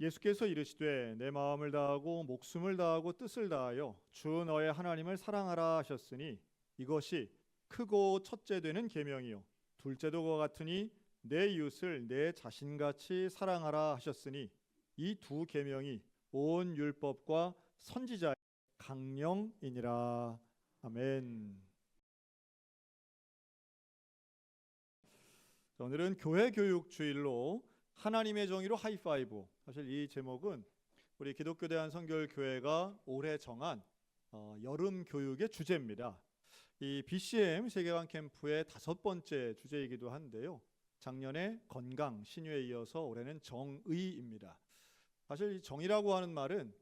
예수께서 이르시되 내 마음을 다하고 목숨을 다하고 뜻을 다하여 주 너의 하나님을 사랑하라 하셨으니 이것이 크고 첫째 되는 계명이요 둘째도 그와 같으니 내 이웃을 내 자신같이 사랑하라 하셨으니 이 두 계명이 온 율법과 선지자의 강령이니라. 아멘. 오늘은 교회 교육 주일로 하나님의 정의로 하이파이브. 사실 이 제목은 우리 기독교 대한선교회가 올해 정한 여름 교육의 주제입니다. 이 BCM 세계관 캠프의 5번째 주제이기도 한데요. 작년에 건강, 신유에 이어서 올해는 정의입니다. 사실 이 정의라고 하는 말은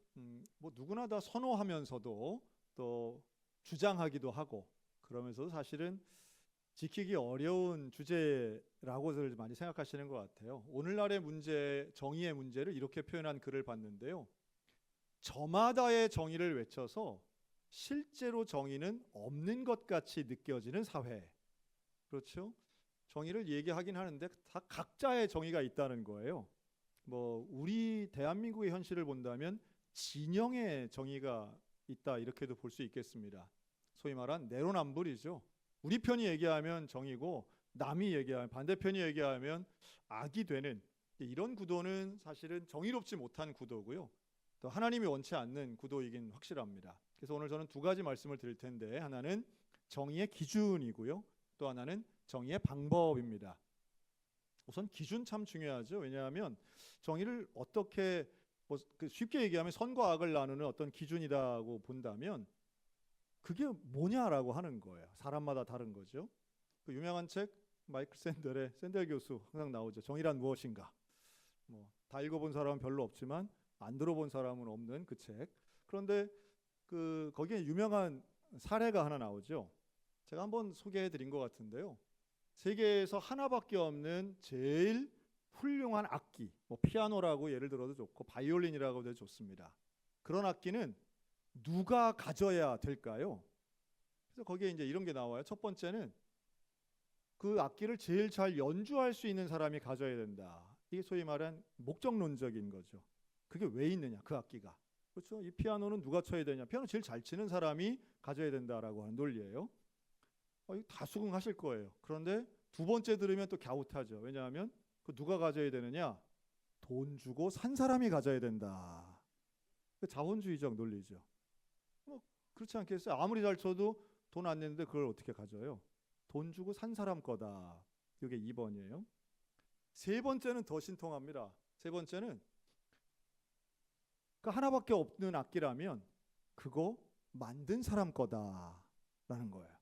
뭐 누구나 다 선호하면서도 또 주장하기도 하고 그러면서도 사실은 지키기 어려운 주제라고들 많이 생각하시는 것 같아요. 오늘날의 문제, 정의의 문제를 이렇게 표현한 글을 봤는데요. 저마다의 정의를 외쳐서 실제로 정의는 없는 것 같이 느껴지는 사회. 그렇죠? 정의를 얘기하긴 하는데 다 각자의 정의가 있다는 거예요. 뭐 우리 대한민국의 현실을 본다면 진영의 정의가 있다 이렇게도 볼 수 있겠습니다. 소위 말한 내로남불이죠. 우리 편이 얘기하면 정이고 남이 얘기하면 반대편이 얘기하면 악이 되는 이런 구도는 사실은 정의롭지 못한 구도고요. 또 하나님이 원치 않는 구도이긴 확실합니다. 그래서 오늘 저는 두 가지 말씀을 드릴 텐데 하나는 정의의 기준이고요. 또 하나는 정의의 방법입니다. 우선 기준 참 중요하죠. 왜냐하면 정의를 어떻게 쉽게 얘기하면 선과 악을 나누는 어떤 기준이라고 본다면 그게 뭐냐라고 하는 거예요. 사람마다 다른 거죠. 그 유명한 책 마이클 샌델의 샌델 교수 항상 나오죠. 정의란 무엇인가. 뭐 다 읽어본 사람은 별로 없지만 안 들어본 사람은 없는 그 책. 그런데 그 거기에 유명한 사례가 하나 나오죠. 제가 한번 소개해드린 것 같은데요. 세계에서 하나밖에 없는 제일 훌륭한 악기, 뭐 피아노라고 예를 들어도 좋고 바이올린이라고 해도 좋습니다. 그런 악기는 누가 가져야 될까요? 그래서 거기에 이제 이런 게 나와요. 첫 번째는 그 악기를 제일 잘 연주할 수 있는 사람이 가져야 된다. 이게 소위 말한 목적론적인 거죠. 그게 왜 있느냐, 그 악기가. 그렇죠? 이 피아노는 누가 쳐야 되냐? 피아노 제일 잘 치는 사람이 가져야 된다라고 하는 논리예요. 이거 다 수긍하실 거예요. 그런데 두 번째 들으면 또 갸웃하죠. 왜냐하면 그 누가 가져야 되느냐? 돈 주고 산 사람이 가져야 된다. 그 자본주의적 논리죠. 뭐 그렇지 않겠어요? 아무리 잘 쳐도 돈 안 내는데 그걸 어떻게 가져요? 돈 주고 산 사람 거다. 이게 2번이에요. 세 번째는 더 신통합니다. 세 번째는 그 하나밖에 없는 악기라면 그거 만든 사람 거다라는 거예요.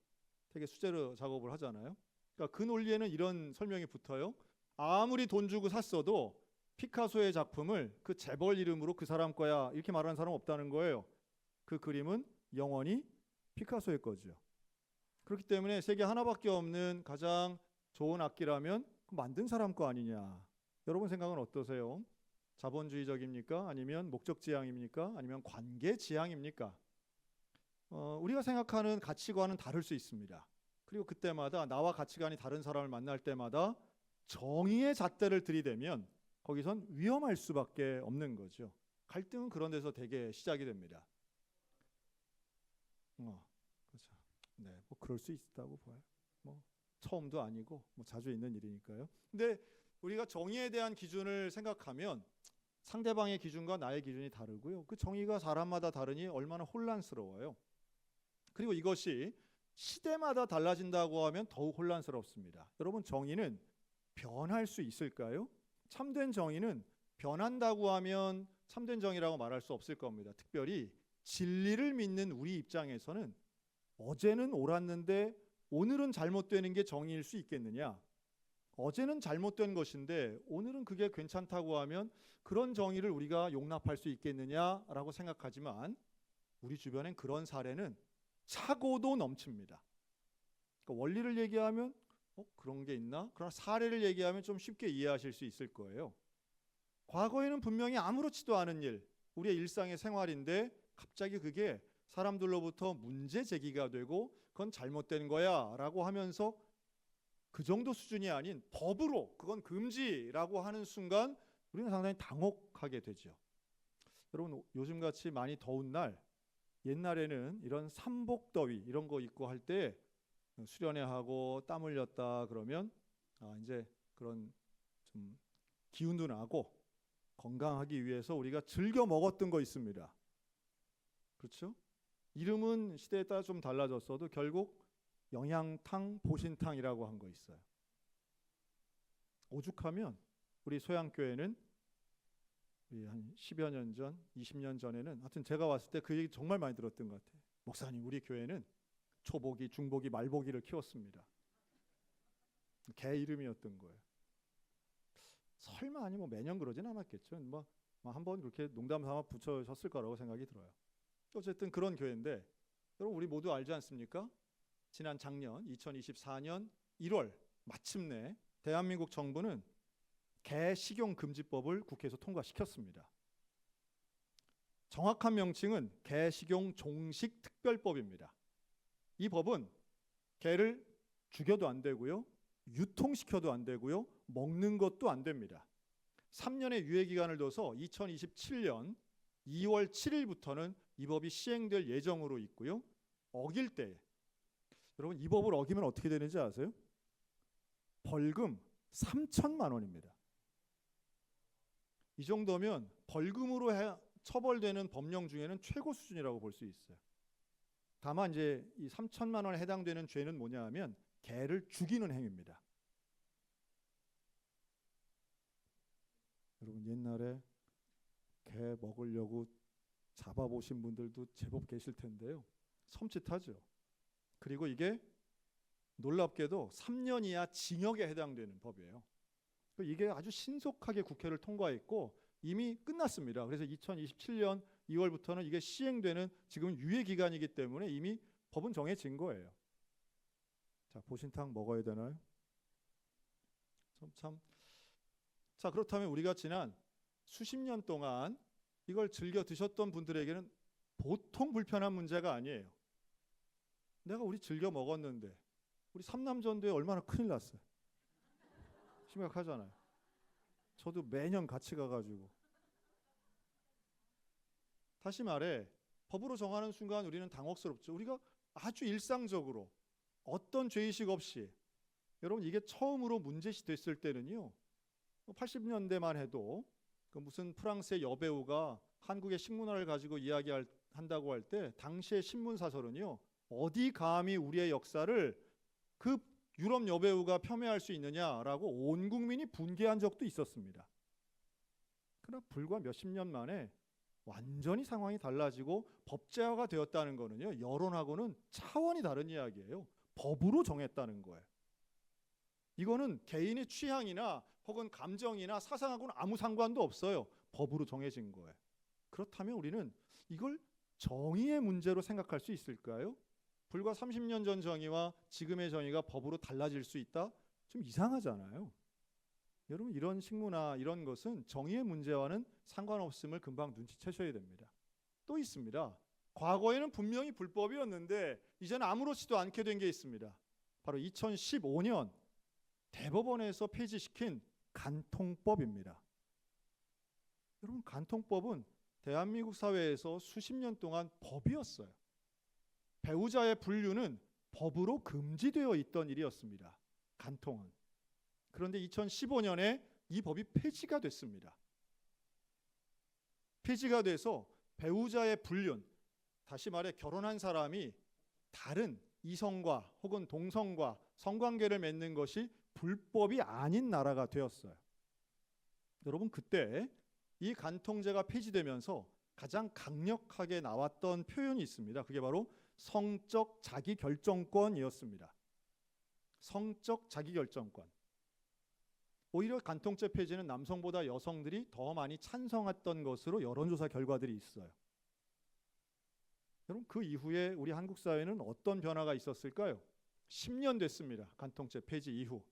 되게 수제로 작업을 하잖아요. 그러니까 그 논리에는 이런 설명이 붙어요. 아무리 돈 주고 샀어도 피카소의 작품을 그 재벌 이름으로 그 사람 거야 이렇게 말하는 사람은 없다는 거예요. 그 그림은 영원히 피카소의 거죠. 그렇기 때문에 세계 하나밖에 없는 가장 좋은 악기라면 만든 사람 거 아니냐. 여러분 생각은 어떠세요? 자본주의적입니까? 아니면 목적지향입니까? 아니면 관계지향입니까? 우리가 생각하는 가치관은 다를 수 있습니다. 그리고 그때마다 나와 가치관이 다른 사람을 만날 때마다 정의의 잣대를 들이대면 거기선 위험할 수밖에 없는 거죠. 갈등은 그런 데서 되게 시작이 됩니다. 그렇죠. 네, 뭐 그럴 수 있다고 봐요. 뭐 처음도 아니고 뭐 자주 있는 일이니까요. 근데 우리가 정의에 대한 기준을 생각하면 상대방의 기준과 나의 기준이 다르고요. 그 정의가 사람마다 다르니 얼마나 혼란스러워요. 그리고 이것이 시대마다 달라진다고 하면 더욱 혼란스럽습니다. 여러분 정의는 변할 수 있을까요? 참된 정의는 변한다고 하면 참된 정의라고 말할 수 없을 겁니다. 특별히 진리를 믿는 우리 입장에서는 어제는 옳았는데 오늘은 잘못되는 게 정의일 수 있겠느냐? 어제는 잘못된 것인데 오늘은 그게 괜찮다고 하면 그런 정의를 우리가 용납할 수 있겠느냐라고 생각하지만 우리 주변엔 그런 사례는 차고도 넘칩니다. 그러니까 원리를 얘기하면 그런 게 있나? 그러나 사례를 얘기하면 좀 쉽게 이해하실 수 있을 거예요. 과거에는 분명히 아무렇지도 않은 일, 우리의 일상의 생활인데 갑자기 그게 사람들로부터 문제 제기가 되고 그건 잘못된 거야 라고 하면서 그 정도 수준이 아닌 법으로 그건 금지라고 하는 순간 우리는 상당히 당혹하게 되죠. 여러분 요즘같이 많이 더운 날, 옛날에는 이런 삼복더위 이런 거 입고 할 때 수련회하고 땀 흘렸다 그러면 이제 그런 좀 기운도 나고 건강하기 위해서 우리가 즐겨 먹었던 거 있습니다. 그렇죠? 이름은 시대에 따라 좀 달라졌어도 결국 영양탕, 보신탕이라고 한 거 있어요. 오죽하면 우리 소양교회는 우리 한 10여 년 전, 20년 전에는 하여튼 제가 왔을 때 그 얘기 정말 많이 들었던 것 같아요. 목사님, 우리 교회는 초보기, 중보기, 말보기를 키웠습니다. 개 이름이었던 거예요. 설마 아니 뭐 매년 그러진 않았겠죠. 뭐 한번 그렇게 농담 삼아 붙여셨을 거라고 생각이 들어요. 어쨌든 그런 교회인데 여러분 우리 모두 알지 않습니까? 지난 작년 2024년 1월 마침내 대한민국 정부는 개 식용 금지법을 국회에서 통과시켰습니다. 정확한 명칭은 개 식용 종식 특별법입니다. 이 법은 개를 죽여도 안 되고요, 유통시켜도 안 되고요, 먹는 것도 안 됩니다. 3년의 유예 기간을 둬서 2027년 2월 7일부터는 이 법이 시행될 예정으로 있고요. 어길 때 여러분 이 법을 어기면 어떻게 되는지 아세요? 벌금 3천만 원입니다. 이 정도면 벌금으로 처벌되는 법령 중에는 최고 수준이라고 볼 수 있어요. 다만 이제 이 3천만 원에 해당되는 죄는 뭐냐 하면 개를 죽이는 행위입니다. 여러분 옛날에 개 먹으려고 잡아보신 분들도 제법 계실 텐데요. 섬찟하죠. 그리고 이게 놀랍게도 3년 이하 징역에 해당되는 법이에요. 이게 아주 신속하게 국회를 통과했고 이미 끝났습니다. 그래서 2027년 2월부터는 이게 시행되는 지금 유예 기간이기 때문에 이미 법은 정해진 거예요. 자, 보신탕 먹어야 되나요? 자, 그렇다면 우리가 지난 수십 년 동안 이걸 즐겨 드셨던 분들에게는 보통 불편한 문제가 아니에요. 내가 우리 즐겨 먹었는데 우리 삼남전도에 얼마나 큰일 났어요. 심각하잖아요. 저도 매년 같이 가가지고. 다시 말해 법으로 정하는 순간 우리는 당혹스럽죠. 우리가 아주 일상적으로 어떤 죄의식 없이 여러분 이게 처음으로 문제시 됐을 때는요. 80년대만 해도 그 무슨 프랑스의 여배우가 한국의 식문화를 가지고 이야기한다고 할 때 당시의 신문사설은요. 어디 감히 우리의 역사를 그 유럽 여배우가 폄훼할 수 있느냐라고 온 국민이 분개한 적도 있었습니다. 그러나 불과 몇십 년 만에 완전히 상황이 달라지고 법제화가 되었다는 거는요. 여론하고는 차원이 다른 이야기예요. 법으로 정했다는 거예요. 이거는 개인의 취향이나 혹은 감정이나 사상하고는 아무 상관도 없어요. 법으로 정해진 거예요. 그렇다면 우리는 이걸 정의의 문제로 생각할 수 있을까요? 불과 30년 전 정의와 지금의 정의가 법으로 달라질 수 있다? 좀 이상하잖아요. 여러분 이런 식문화 이런 것은 정의의 문제와는 상관없음을 금방 눈치채셔야 됩니다. 또 있습니다. 과거에는 분명히 불법이었는데 이제는 아무렇지도 않게 된 게 있습니다. 바로 2015년 대법원에서 폐지시킨 간통법입니다. 여러분 간통법은 대한민국 사회에서 수십 년 동안 법이었어요. 배우자의 분류는 법으로 금지되어 있던 일이었습니다. 간통은. 그런데 2015년에 이 법이 폐지가 됐습니다. 폐지가 돼서 배우자의 분류, 다시 말해 결혼한 사람이 다른 이성과 혹은 동성과 성관계를 맺는 것이 불법이 아닌 나라가 되었어요. 여러분 그때 이 간통죄가 폐지되면서 가장 강력하게 나왔던 표현이 있습니다. 그게 바로 성적 자기결정권이었습니다. 성적 자기결정권. 오히려 간통죄 폐지는 남성보다 여성들이 더 많이 찬성했던 것으로 여론조사 결과들이 있어요. 여러분 그 이후에 우리 한국 사회는 어떤 변화가 있었을까요? 10년 됐습니다. 간통죄 폐지 이후.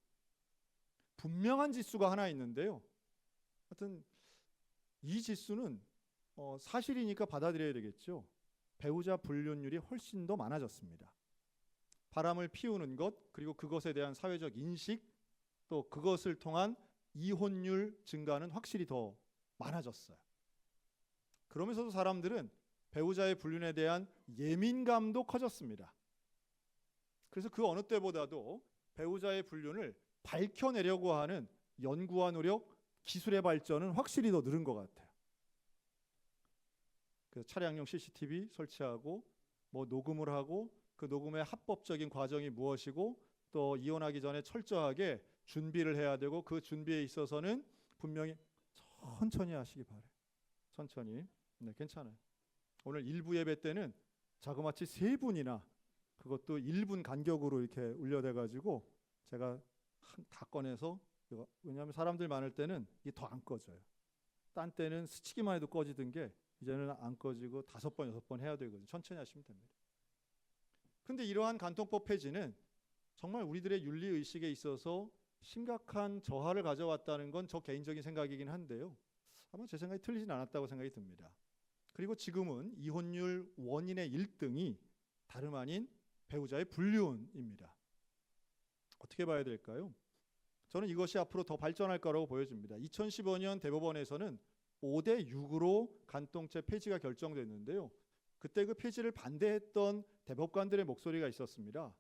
분명한 지수가 하나 있는데요. 하여튼 이 지수는 사실이니까 받아들여야 되겠죠. 배우자 불륜율이 훨씬 더 많아졌습니다. 바람을 피우는 것 그리고 그것에 대한 사회적 인식 또 그것을 통한 이혼율 증가는 확실히 더 많아졌어요. 그러면서도 사람들은 배우자의 불륜에 대한 예민감도 커졌습니다. 그래서 그 어느 때보다도 배우자의 불륜을 밝혀내려고 하는 연구와 노력, 기술의 발전은 확실히 더 늘은 것 같아요. 그 차량용 CCTV 설치하고 뭐 녹음을 하고 그 녹음의 합법적인 과정이 무엇이고 또 이혼하기 전에 철저하게 준비를 해야 되고 그 준비에 있어서는 분명히 천천히 하시기 바래요. 천천히. 네, 괜찮아요. 오늘 일부 예배 때는 자그마치 3분이나 그것도 1분 간격으로 이렇게 울려대-가지고 제가 다 꺼내서 왜냐하면 사람들 많을 때는 이게 더 안 꺼져요. 딴 때는 스치기만 해도 꺼지던 게 이제는 안 꺼지고 5번, 6번 해야 되거든요. 천천히 하시면 됩니다. 근데 이러한 간통법 폐지는 정말 우리들의 윤리의식에 있어서 심각한 저하를 가져왔다는 건 저 개인적인 생각이긴 한데요. 아마 제 생각이 틀리진 않았다고 생각이 듭니다. 그리고 지금은 이혼율 원인의 1등이 다름 아닌 배우자의 불륜입니다. 어떻게 봐야 될까요? 저는 이것이 앞으로 더 발전할 거라고 보여집니다. 2015년 대법원에서는 5대6으로 간통죄 폐지가 결정됐는데요. 그때 그 폐지를 반대했던 대법관들의 목소리가 있었습니다.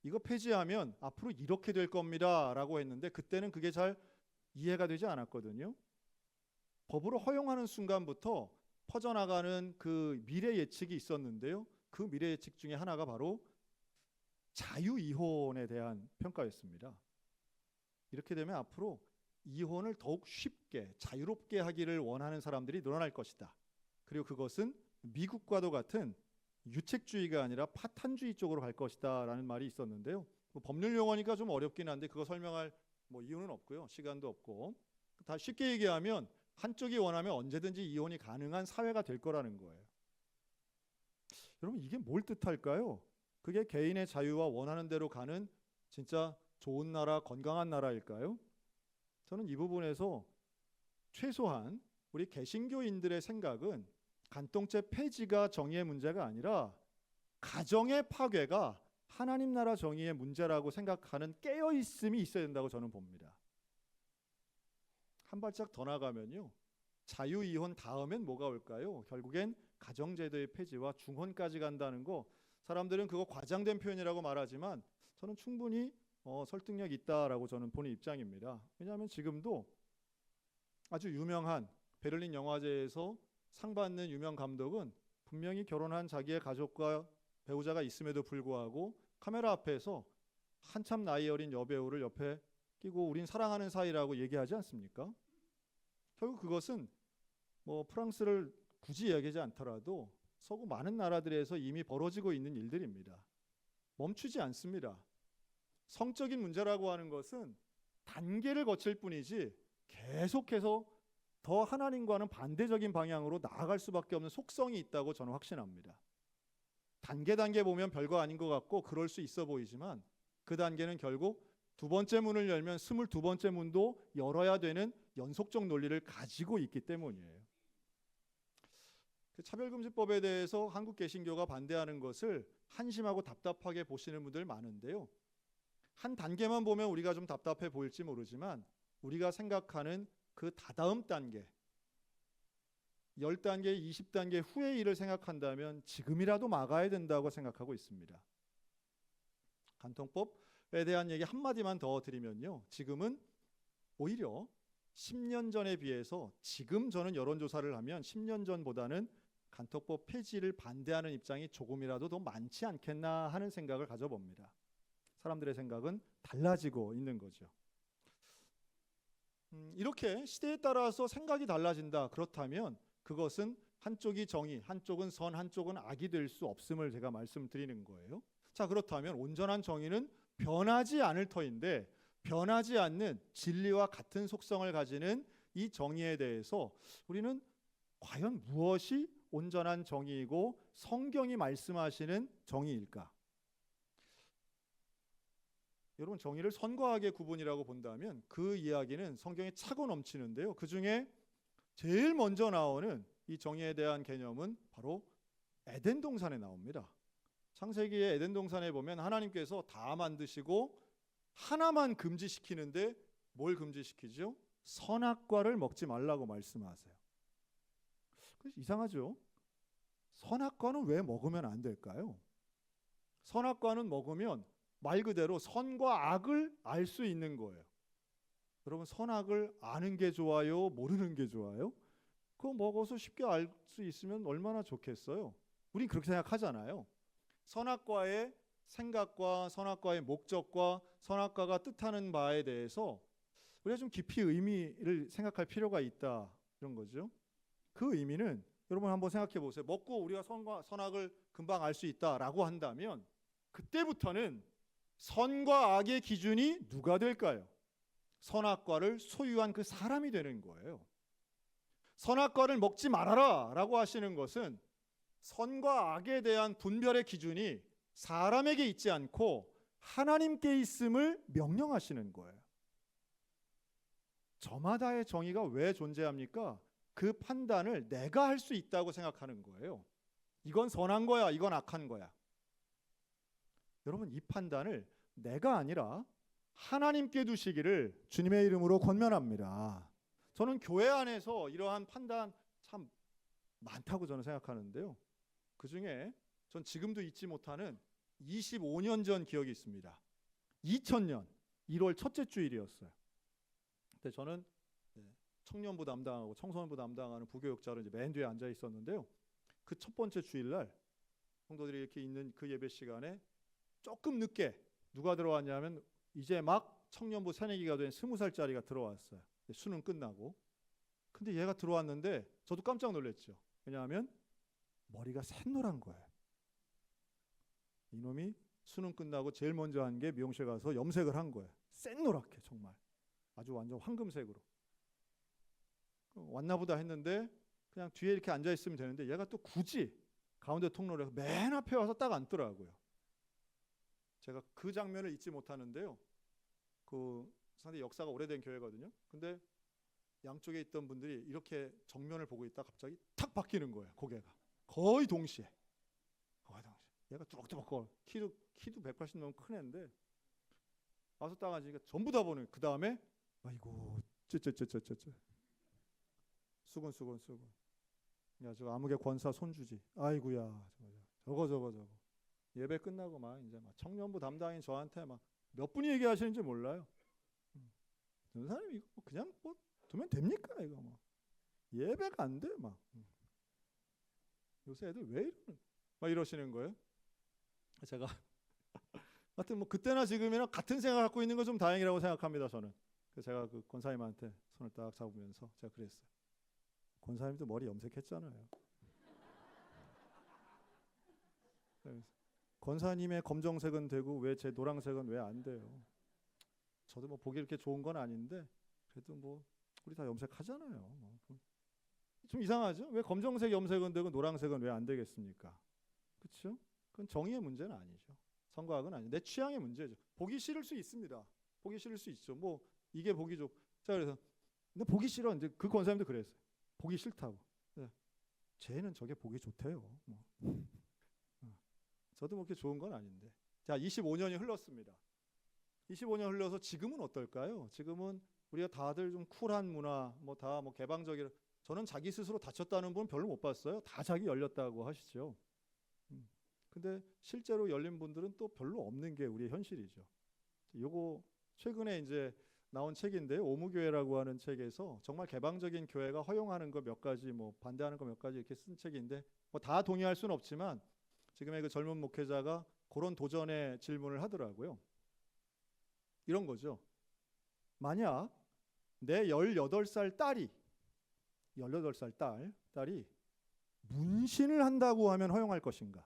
이거 폐지하면 앞으로 이렇게 될 겁니다 라고 했는데 그때는 그게 잘 이해가 되지 않았거든요. 법으로 허용하는 순간부터 퍼져나가는 그 미래 예측이 있었는데요. 그 미래 예측 중에 하나가 바로 자유이혼에 대한 평가였습니다. 이렇게 되면 앞으로 이혼을 더욱 쉽게 자유롭게 하기를 원하는 사람들이 늘어날 것이다. 그리고 그것은 미국과도 같은 유책주의가 아니라 파탄주의 쪽으로 갈 것이다 라는 말이 있었는데요. 법률 용어니까 좀 어렵긴 한데 그거 설명할 이유는 없고요. 시간도 없고. 다 쉽게 얘기하면 한쪽이 원하면 언제든지 이혼이 가능한 사회가 될 거라는 거예요. 여러분 이게 뭘 뜻할까요? 그게 개인의 자유와 원하는 대로 가는 진짜 좋은 나라, 건강한 나라일까요? 저는 이 부분에서 최소한 우리 개신교인들의 생각은 간통죄 폐지가 정의의 문제가 아니라 가정의 파괴가 하나님 나라 정의의 문제라고 생각하는 깨어있음이 있어야 된다고 저는 봅니다. 한 발짝 더 나가면요. 자유이혼 다음엔 뭐가 올까요? 결국엔 가정제도의 폐지와 중혼까지 간다는 거 사람들은 그거 과장된 표현이라고 말하지만 저는 충분히 설득력 있다라고 저는 보는 입장입니다. 왜냐하면 지금도 아주 유명한 베를린 영화제에서 상 받는 유명 감독은 분명히 결혼한 자기의 가족과 배우자가 있음에도 불구하고 카메라 앞에서 한참 나이 어린 여배우를 옆에 끼고 우린 사랑하는 사이라고 얘기하지 않습니까? 결국 그것은 프랑스를 굳이 이야기하지 않더라도 서구 많은 나라들에서 이미 벌어지고 있는 일들입니다. 멈추지 않습니다. 성적인 문제라고 하는 것은 단계를 거칠 뿐이지 계속해서 더 하나님과는 반대적인 방향으로 나아갈 수밖에 없는 속성이 있다고 저는 확신합니다. 단계 보면 별거 아닌 것 같고 그럴 수 있어 보이지만 그 단계는 결국 2번째 문을 열면 22번째 문도 열어야 되는 연속적 논리를 가지고 있기 때문이에요. 그 차별금지법에 대해서 한국 개신교가 반대하는 것을 한심하고 답답하게 보시는 분들 많은데요. 한 단계만 보면 우리가 좀 답답해 보일지 모르지만 우리가 생각하는 그 다다음 단계 10단계, 20단계 후의 일을 생각한다면 지금이라도 막아야 된다고 생각하고 있습니다. 간통법에 대한 얘기 한마디만 더 드리면요. 지금은 오히려 10년 전에 비해서 지금 저는 여론조사를 하면 10년 전보다는 간통법 폐지를 반대하는 입장이 조금이라도 더 많지 않겠나 하는 생각을 가져봅니다. 사람들의 생각은 달라지고 있는 거죠. 이렇게 시대에 따라서 생각이 달라진다. 그렇다면 그것은 한쪽이 정의, 한쪽은 선, 한쪽은 악이 될 수 없음을 제가 말씀드리는 거예요. 자, 그렇다면 온전한 정의는 변하지 않을 터인데 변하지 않는 진리와 같은 속성을 가지는 이 정의에 대해서 우리는 과연 무엇이 온전한 정의이고 성경이 말씀하시는 정의일까? 여러분 정의를 선과악의 구분이라고 본다면 그 이야기는 성경에 차고 넘치는데요. 그 중에 제일 먼저 나오는 이 정의에 대한 개념은 바로 에덴 동산에 나옵니다. 창세기의 에덴 동산에 보면 하나님께서 다 만드시고 하나만 금지시키는데 뭘 금지시키죠? 선악과를 먹지 말라고 말씀하세요. 이상하죠? 선악과는 왜 먹으면 안 될까요? 선악과는 먹으면 말 그대로 선과 악을 알 수 있는 거예요. 여러분, 선악을 아는 게 좋아요? 모르는 게 좋아요? 그거 먹어서 쉽게 알 수 있으면 얼마나 좋겠어요? 우린 그렇게 생각하잖아요. 선악과의 생각과 선악과의 목적과 선악과가 뜻하는 바에 대해서 우리가 좀 깊이 의미를 생각할 필요가 있다, 이런 거죠. 그 의미는 여러분 한번 생각해 보세요. 먹고 우리가 선과 선악을 금방 알 수 있다라고 한다면 그때부터는 선과 악의 기준이 누가 될까요? 선악과를 소유한 그 사람이 되는 거예요. 선악과를 먹지 말아라 라고 하시는 것은 선과 악에 대한 분별의 기준이 사람에게 있지 않고 하나님께 있음을 명령하시는 거예요. 저마다의 정의가 왜 존재합니까? 그 판단을 내가 할 수 있다고 생각하는 거예요. 이건 선한 거야, 이건 악한 거야. 여러분, 이 판단을 내가 아니라 하나님께 두시기를 주님의 이름으로 권면합니다. 저는 교회 안에서 이러한 판단 참 많다고 저는 생각하는데요. 그 중에 전 지금도 잊지 못하는 25년 전 기억이 있습니다. 2000년 1월 첫째 주일이었어요. 그때 저는 청년부 담당하고 청소년부 담당하는 부교육자로 이제 맨 뒤에 앉아 있었는데요. 그 첫 번째 주일날 성도들이 이렇게 있는 그 예배 시간에 조금 늦게 누가 들어왔냐면 이제 막 청년부 새내기가 된 20살짜리가 들어왔어요. 수능 끝나고. 근데 얘가 들어왔는데 저도 깜짝 놀랐죠. 왜냐하면 머리가 샛노란 거예요. 이놈이 수능 끝나고 제일 먼저 한 게 미용실 가서 염색을 한 거예요. 샛노랗게 정말. 아주 완전 황금색으로. 왔나 보다 했는데 그냥 뒤에 이렇게 앉아 있으면 되는데 얘가 또 굳이 가운데 통로를 맨 앞에 와서 딱 앉더라고요. 제가 그 장면을 잊지 못하는데요. 그 상당히 역사가 오래된 교회거든요. 근데 양쪽에 있던 분들이 이렇게 정면을 보고 있다 갑자기 탁 바뀌는 거예요. 고개가 거의 동시에. 얘가 뚜벅뚜벅 키도 180 넘으면 큰 애인데 와서 딱 앉으니까 전부 다 보는. 그 다음에 아이고 쩌쩌쩌쩌쩌 수건. 야, 저 암흑의 권사 손주지. 아이고야, 저거. 예배 끝나고 막 이제 막 청년부 담당인 저한테 막 몇 분이 얘기하시는지 몰라요. 전사님 이거 그냥 뭐 두면 됩니까 이거 뭐 예배가 안 돼 막. 요새 애들 왜 이러는? 막 이러시는 거예요. 제가 하여튼 뭐 그때나 지금이나 같은 생각 갖고 있는 건 좀 다행이라고 생각합니다 저는. 그래서 제가 그 권사님한테 손을 딱 잡으면서 제가 그랬어요. 권사님도 머리 염색했잖아요. 권사님의 검정색은 되고 왜 제 노란색은 왜 안 돼요? 저도 뭐 보기 이렇게 좋은 건 아닌데 그래도 뭐 우리 다 염색하잖아요. 좀 이상하죠? 왜 검정색 염색은 되고 노란색은 왜 안 되겠습니까? 그렇죠? 그건 정의의 문제는 아니죠. 선과악은 아니죠. 내 취향의 문제죠. 보기 싫을 수 있습니다. 보기 싫을 수 있죠. 뭐 이게 보기 좋. 자 그래서 근데 보기 싫어. 이제 그 권사님도 그랬어요. 보기 싫다고. 네. 쟤는 저게 보기 좋대요. 저도 뭐 그렇게 좋은 건 아닌데. 자, 25년이 흘렀습니다. 25년 흘러서 지금은 어떨까요? 지금은 우리가 다들 좀 쿨한 문화, 뭐 다 뭐 개방적인. 저는 자기 스스로 다쳤다는 분 별로 못 봤어요. 다 자기 열렸다고 하시죠. 근데 실제로 열린 분들은 또 별로 없는 게 우리의 현실이죠. 요거 최근에 이제 나온 책인데요. 오무교회라고 하는 책에서 정말 개방적인 교회가 허용하는 거 몇 가지, 뭐 반대하는 거 몇 가지 이렇게 쓴 책인데 뭐 다 동의할 수는 없지만 지금의 그 젊은 목회자가 그런 도전의 질문을 하더라고요. 이런 거죠. 만약 내 18살 딸이 18살 딸이 문신을 한다고 하면 허용할 것인가?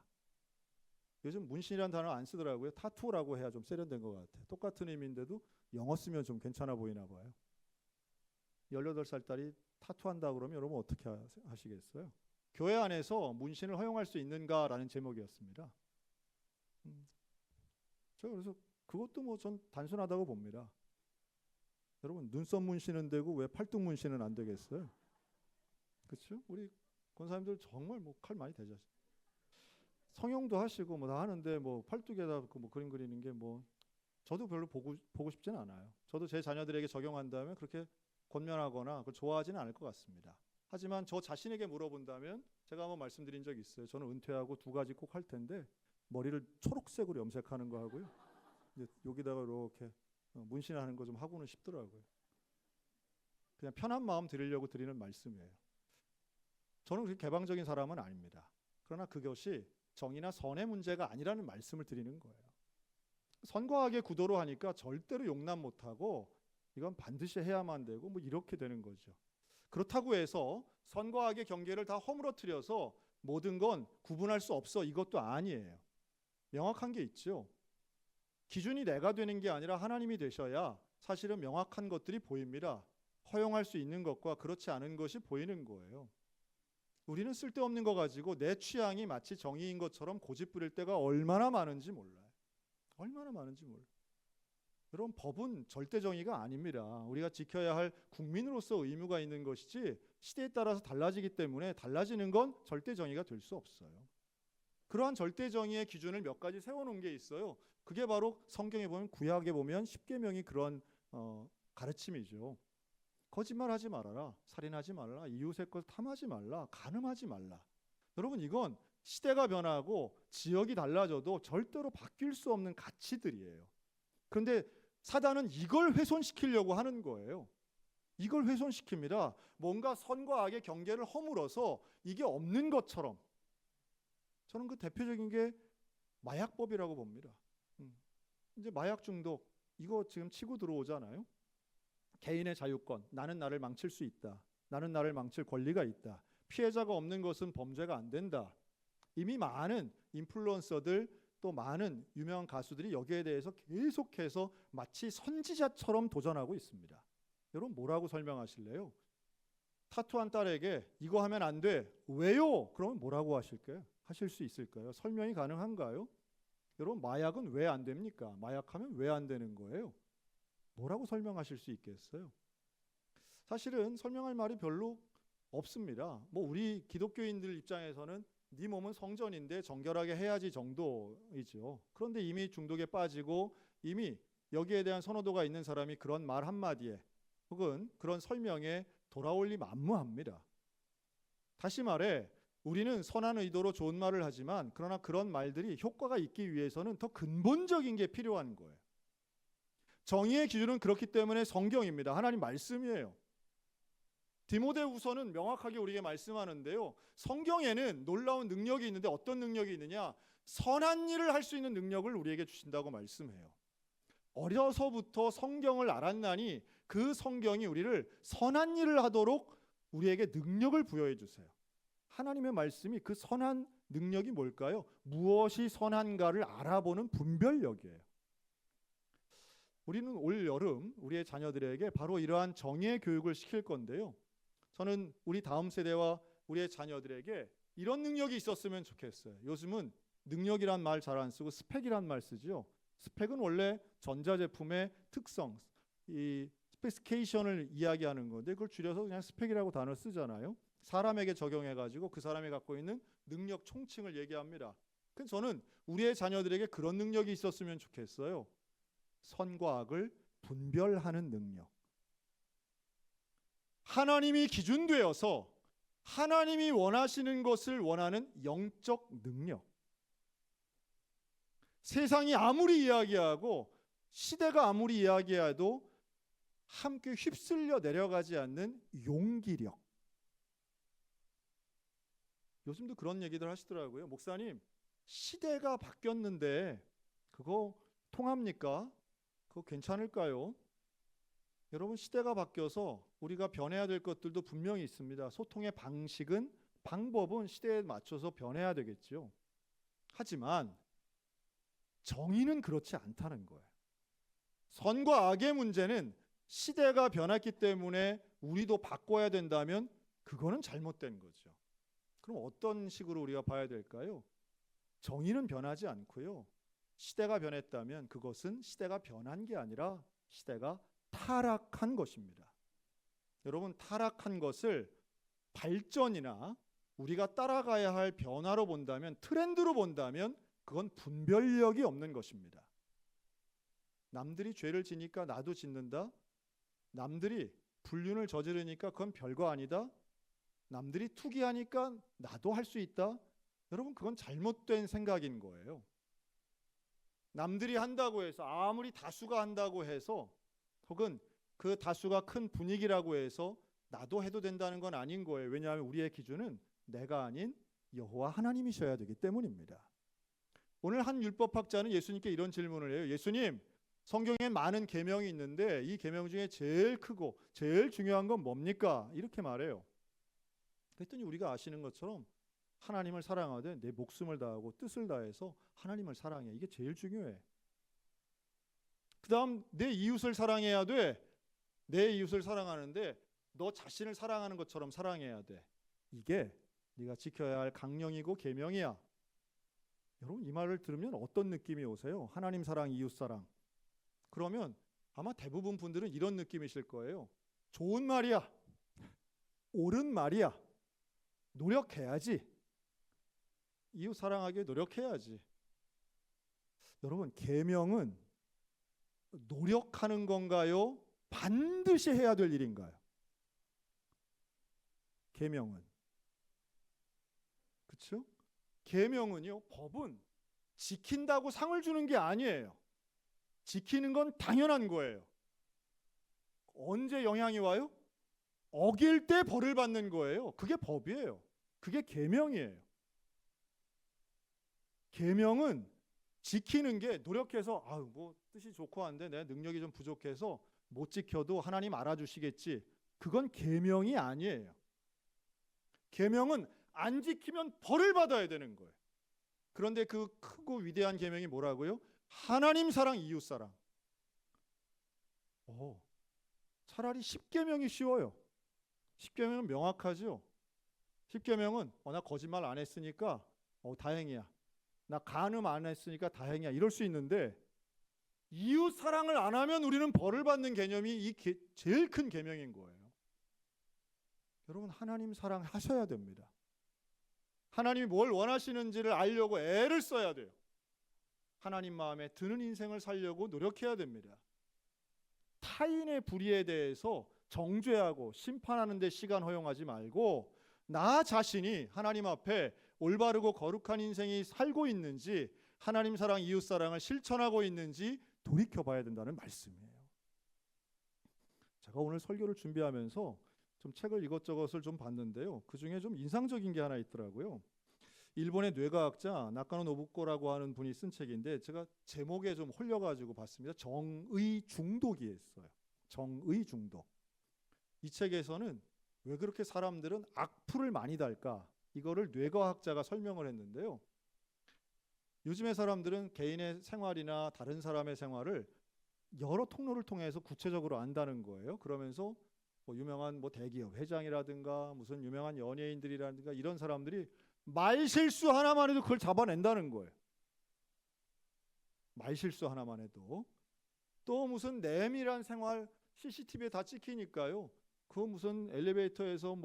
요즘 문신이라는 단어 안 쓰더라고요. 타투라고 해야 좀 세련된 것 같아요. 똑같은 의미인데도 영어 쓰면 좀 괜찮아 보이나 봐요. 18살 딸이 타투한다고 그러면 여러분 어떻게 하시겠어요? 교회 안에서 문신을 허용할 수 있는가라는 제목이었습니다. 제가 그래서 그것도 뭐 전 단순하다고 봅니다. 여러분 눈썹 문신은 되고 왜 팔뚝 문신은 안 되겠어요? 그렇죠? 우리 권사님들 정말 뭐 칼 많이 대죠. 성형도 하시고 뭐 다 하는데 뭐 팔뚝에다 뭐 그림 그리는 게 뭐 저도 별로 보고 싶지는 않아요. 저도 제 자녀들에게 적용한다면 그렇게 권면하거나 그걸 좋아하지는 않을 것 같습니다. 하지만 저 자신에게 물어본다면 제가 한번 말씀드린 적이 있어요. 저는 은퇴하고 두 가지 꼭 할 텐데 머리를 초록색으로 염색하는 거 하고요. 이제 여기다가 이렇게 문신하는 거 좀 하고는 싶더라고요. 그냥 편한 마음 드리려고 드리는 말씀이에요. 저는 그렇게 개방적인 사람은 아닙니다. 그러나 그것이 정의나 선의 문제가 아니라는 말씀을 드리는 거예요. 선과 악의 구도로 하니까 절대로 용납 못하고 이건 반드시 해야만 되고 뭐 이렇게 되는 거죠. 그렇다고 해서 선과 악의 경계를 다 허물어뜨려서 모든 건 구분할 수 없어, 이것도 아니에요. 명확한 게 있죠. 기준이 내가 되는 게 아니라 하나님이 되셔야 사실은 명확한 것들이 보입니다. 허용할 수 있는 것과 그렇지 않은 것이 보이는 거예요. 우리는 쓸데없는 거 가지고 내 취향이 마치 정의인 것처럼 고집 부릴 때가 얼마나 많은지 몰라요. 얼마나 많은지 몰라요. 여러분, 법은 절대 정의가 아닙니다. 우리가 지켜야 할 국민으로서 의무가 있는 것이지 시대에 따라서 달라지기 때문에 달라지는 건 절대 정의가 될 수 없어요. 그러한 절대 정의의 기준을 몇 가지 세워놓은 게 있어요. 그게 바로 성경에 보면, 구약에 보면 십계명이 그런 가르침이죠. 거짓말하지 말아라, 살인하지 말라, 이웃의 것 탐하지 말라, 간음하지 말라. 여러분, 이건 시대가 변하고 지역이 달라져도 절대로 바뀔 수 없는 가치들이에요. 그런데 사단은 이걸 훼손시키려고 하는 거예요. 이걸 훼손시킵니다. 뭔가 선과 악의 경계를 허물어서 이게 없는 것처럼. 저는 그 대표적인 게 마약법이라고 봅니다. 이제 마약 중독, 이거 지금 치고 들어오잖아요. 개인의 자유권, 나는 나를 망칠 수 있다. 나는 나를 망칠 권리가 있다. 피해자가 없는 것은 범죄가 안 된다. 이미 많은 인플루언서들, 또 많은 유명한 가수들이 여기에 대해서 계속해서 마치 선지자처럼 도전하고 있습니다. 여러분, 뭐라고 설명하실래요? 타투한 딸에게 이거 하면 안 돼. 왜요? 그러면 뭐라고 하실까요? 하실 수 있을까요? 설명이 가능한가요? 여러분, 마약은 왜 안 됩니까? 마약하면 왜 안 되는 거예요? 뭐라고 설명하실 수 있겠어요? 사실은 설명할 말이 별로 없습니다. 뭐 우리 기독교인들 입장에서는 네 몸은 성전인데 정결하게 해야지 정도이죠. 그런데 이미 중독에 빠지고 이미 여기에 대한 선호도가 있는 사람이 그런 말 한마디에 혹은 그런 설명에 돌아올 리 만무합니다. 다시 말해, 우리는 선한 의도로 좋은 말을 하지만 그러나 그런 말들이 효과가 있기 위해서는 더 근본적인 게 필요한 거예요. 정의의 기준은 그렇기 때문에 성경입니다. 하나님 말씀이에요. 디모데후서는 명확하게 우리에게 말씀하는데요. 성경에는 놀라운 능력이 있는데 어떤 능력이 있느냐? 선한 일을 할 수 있는 능력을 우리에게 주신다고 말씀해요. 어려서부터 성경을 알았나니 그 성경이 우리를 선한 일을 하도록 우리에게 능력을 부여해 주세요. 하나님의 말씀이 그 선한 능력이 뭘까요? 무엇이 선한가를 알아보는 분별력이에요. 우리는 올 여름 우리의 자녀들에게 바로 이러한 정의의 교육을 시킬 건데요. 저는 우리 다음 세대와 우리의 자녀들에게 이런 능력이 있었으면 좋겠어요. 요즘은 능력이란 말 잘 안 쓰고 스펙이란 말 쓰죠. 스펙은 원래 전자제품의 특성, 이 스페시피케이션을 이야기하는 건데 그걸 줄여서 그냥 스펙이라고 단어 쓰잖아요. 사람에게 적용해가지고 그 사람이 갖고 있는 능력 총칭을 얘기합니다. 그래서 저는 우리의 자녀들에게 그런 능력이 있었으면 좋겠어요. 선과 악을 분별하는 능력. 하나님이 기준되어서 하나님이 원하시는 것을 원하는 영적 능력. 세상이 아무리 이야기하고 시대가 아무리 이야기해도 함께 휩쓸려 내려가지 않는 용기력. 요즘도 그런 얘기들 하시더라고요. 목사님, 시대가 바뀌었는데 그거 통합니까? 그거 괜찮을까요? 여러분, 시대가 바뀌어서 우리가 변해야 될 것들도 분명히 있습니다. 소통의 방식은, 방법은 시대에 맞춰서 변해야 되겠죠. 하지만 정의는 그렇지 않다는 거예요. 선과 악의 문제는 시대가 변했기 때문에 우리도 바꿔야 된다면 그거는 잘못된 거죠. 그럼 어떤 식으로 우리가 봐야 될까요? 정의는 변하지 않고요. 시대가 변했다면 그것은 시대가 변한 게 아니라 시대가 타락한 것입니다. 여러분, 타락한 것을 발전이나 우리가 따라가야 할 변화로 본다면, 트렌드로 본다면 그건 분별력이 없는 것입니다. 남들이 죄를 지니까 나도 짓는다. 남들이 불륜을 저지르니까 그건 별거 아니다. 남들이 투기하니까 나도 할 수 있다. 여러분, 그건 잘못된 생각인 거예요. 남들이 한다고 해서, 아무리 다수가 한다고 해서, 혹은 그 다수가 큰 분위기라고 해서 나도 해도 된다는 건 아닌 거예요. 왜냐하면 우리의 기준은 내가 아닌 여호와 하나님이셔야 되기 때문입니다. 오늘 한 율법학자는 예수님께 이런 질문을 해요. 예수님, 성경에 많은 계명이 있는데 이 계명 중에 제일 크고 제일 중요한 건 뭡니까? 이렇게 말해요. 그랬더니 우리가 아시는 것처럼 하나님을 사랑하되 내 목숨을 다하고 뜻을 다해서 하나님을 사랑해. 이게 제일 중요해. 그 다음 내 이웃을 사랑해야 돼. 내 이웃을 사랑하는데 너 자신을 사랑하는 것처럼 사랑해야 돼. 이게 네가 지켜야 할 강령이고 계명이야. 여러분, 이 말을 들으면 어떤 느낌이 오세요? 하나님 사랑, 이웃 사랑. 그러면 아마 대부분 분들은 이런 느낌이실 거예요. 좋은 말이야. 옳은 말이야. 노력해야지. 이웃 사랑하기 위해 노력해야지. 여러분, 계명은 노력하는 건가요? 반드시 해야 될 일인가요? 계명은. 그렇죠? 계명은요, 법은 지킨다고 상을 주는 게 아니에요. 지키는 건 당연한 거예요. 언제 영향이 와요? 어길 때 벌을 받는 거예요. 그게 법이에요. 그게 계명이에요. 계명은 지키는 게 노력해서 뭐 뜻이 좋고 한데 내 능력이 좀 부족해서 못 지켜도 하나님 알아주시겠지. 그건 계명이 아니에요. 계명은 안 지키면 벌을 받아야 되는 거예요. 그런데 그 크고 위대한 계명이 뭐라고요? 하나님 사랑, 이웃 사랑. 차라리 10계명이 쉬워요. 10계명은 명확하죠. 10계명은 나 거짓말 안 했으니까 다행이야. 나 간음 안 했으니까 다행이야. 이럴 수 있는데 이웃 사랑을 안 하면 우리는 벌을 받는 개념이 제일 큰 계명인 거예요. 여러분, 하나님 사랑하셔야 됩니다. 하나님이 뭘 원하시는지를 알려고 애를 써야 돼요. 하나님 마음에 드는 인생을 살려고 노력해야 됩니다. 타인의 불의에 대해서 정죄하고 심판하는 데 시간 허용하지 말고 나 자신이 하나님 앞에 올바르고 거룩한 인생이 살고 있는지, 하나님 사랑, 이웃 사랑을 실천하고 있는지 돌이켜봐야 된다는 말씀이에요. 제가 오늘 설교를 준비하면서 좀 책을 이것저것을 좀 봤는데요. 그 중에 좀 인상적인 게 하나 있더라고요. 일본의 뇌과학자 나카노 노부코라고 하는 분이 쓴 책인데 제가 제목에 좀 홀려가지고 봤습니다. 정의 중독이 있어요. 정의 중독. 이 책에서는 왜 그렇게 사람들은 악플을 많이 달까? 이거를 뇌과학자가 설명을 했는데요. 요즘의 사람들은 개인의 생활이나 다른 사람의 생활을 여러 통로를 통해서 구체적으로 안다는 거예요. 그러면서 유명한 대기업 회장이라든가 무슨 유명한 연예인들이라든가 이런 사람들이 말 실수 하나만 해도 그걸 잡아낸다는 거예요. 말 실수 하나만 해도. 또 무슨 내밀한 생활 CCTV에 다 찍히니까요. 그 무슨 엘리베이터에서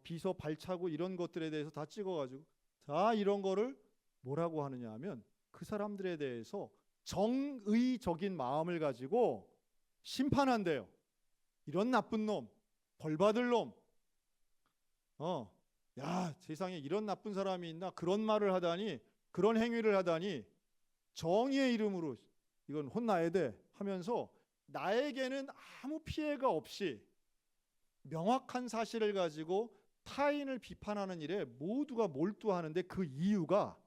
비서 발차고 이런 것들에 대해서 다 찍어가지고 다 이런 거를 뭐라고 하느냐 하면 그 사람들에 대해서 정의적인 마음을 가지고 심판한대요. 이런 나쁜 놈, 벌 받을 놈. 야, 세상에 이런 나쁜 사람이 있나? 그런 말을 하다니, 그런 행위를 하다니 정의의 이름으로 이건 혼나야 돼 하면서 나에게는 아무 피해가 없이 명확한 사실을 가지고 타인을 비판하는 일에 모두가 몰두하는데 그 이유가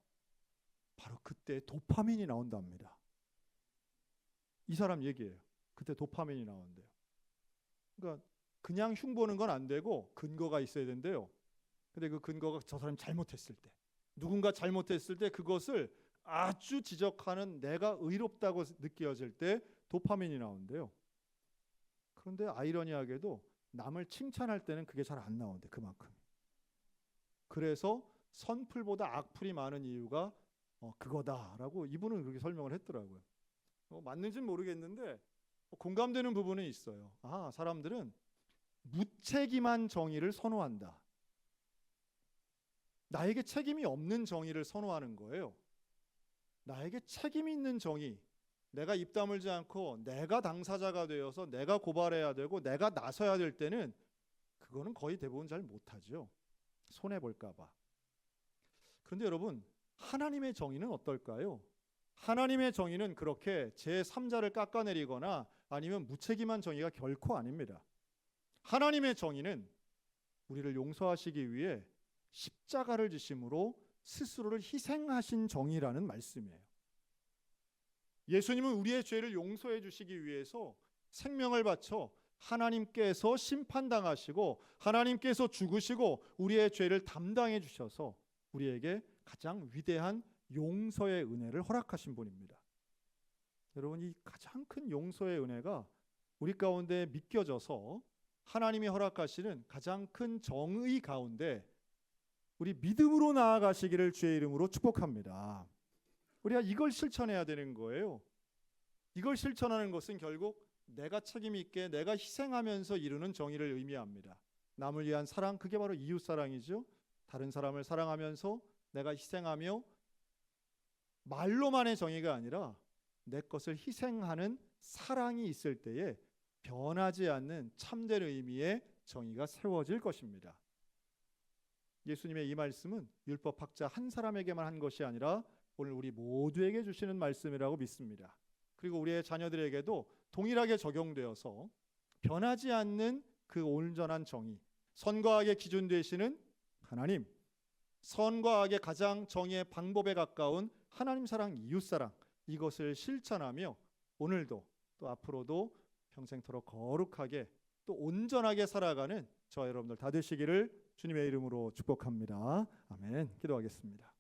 바로 그때 도파민이 나온답니다. 이 사람 얘기예요. 그때 도파민이 나온대요. 그러니까 그냥 흉보는 건 안 되고 근거가 있어야 된대요. 근데 그 근거가 저 사람이 잘못했을 때, 누군가 잘못했을 때 그것을 아주 지적하는 내가 의롭다고 느껴질 때 도파민이 나온대요. 그런데 아이러니하게도 남을 칭찬할 때는 그게 잘 안 나온대, 그만큼. 그래서 선풀보다 악플이 많은 이유가 그거다라고 이분은 그렇게 설명을 했더라고요. 맞는지는 모르겠는데 공감되는 부분은 있어요. 사람들은 무책임한 정의를 선호한다. 나에게 책임이 없는 정의를 선호하는 거예요. 나에게 책임 있는 정의, 내가 입 다물지 않고 내가 당사자가 되어서 내가 고발해야 되고 내가 나서야 될 때는 그거는 거의 대부분 잘 못하죠. 손해 볼까 봐. 그런데 여러분, 하나님의 정의는 어떨까요? 하나님의 정의는 그렇게 제3자를 깎아내리거나 아니면 무책임한 정의가 결코 아닙니다. 하나님의 정의는 우리를 용서하시기 위해 십자가를 지심으로 스스로를 희생하신 정의라는 말씀이에요. 예수님은 우리의 죄를 용서해 주시기 위해서 생명을 바쳐 하나님께서 심판당하시고 하나님께서 죽으시고 우리의 죄를 담당해 주셔서 우리에게 가장 위대한 용서의 은혜를 허락하신 분입니다. 여러분, 이 가장 큰 용서의 은혜가 우리 가운데 믿겨져서 하나님이 허락하시는 가장 큰 정의 가운데 우리 믿음으로 나아가시기를 주의 이름으로 축복합니다. 우리가 이걸 실천해야 되는 거예요. 이걸 실천하는 것은 결국 내가 책임 있게 내가 희생하면서 이루는 정의를 의미합니다. 남을 위한 사랑, 그게 바로 이웃사랑이죠. 다른 사람을 사랑하면서 내가 희생하며 말로만의 정의가 아니라 내 것을 희생하는 사랑이 있을 때에 변하지 않는 참된 의미의 정의가 세워질 것입니다. 예수님의 이 말씀은 율법학자 한 사람에게만 한 것이 아니라 오늘 우리 모두에게 주시는 말씀이라고 믿습니다. 그리고 우리의 자녀들에게도 동일하게 적용되어서 변하지 않는 그 온전한 정의, 선과 악의 기준 되시는 하나님, 선과 악의 가장 정의의 방법에 가까운 하나님 사랑, 이웃 사랑, 이것을 실천하며 오늘도 또 앞으로도 평생토록 거룩하게 또 온전하게 살아가는 저와 여러분들 다 되시기를 주님의 이름으로 축복합니다. 아멘. 기도하겠습니다.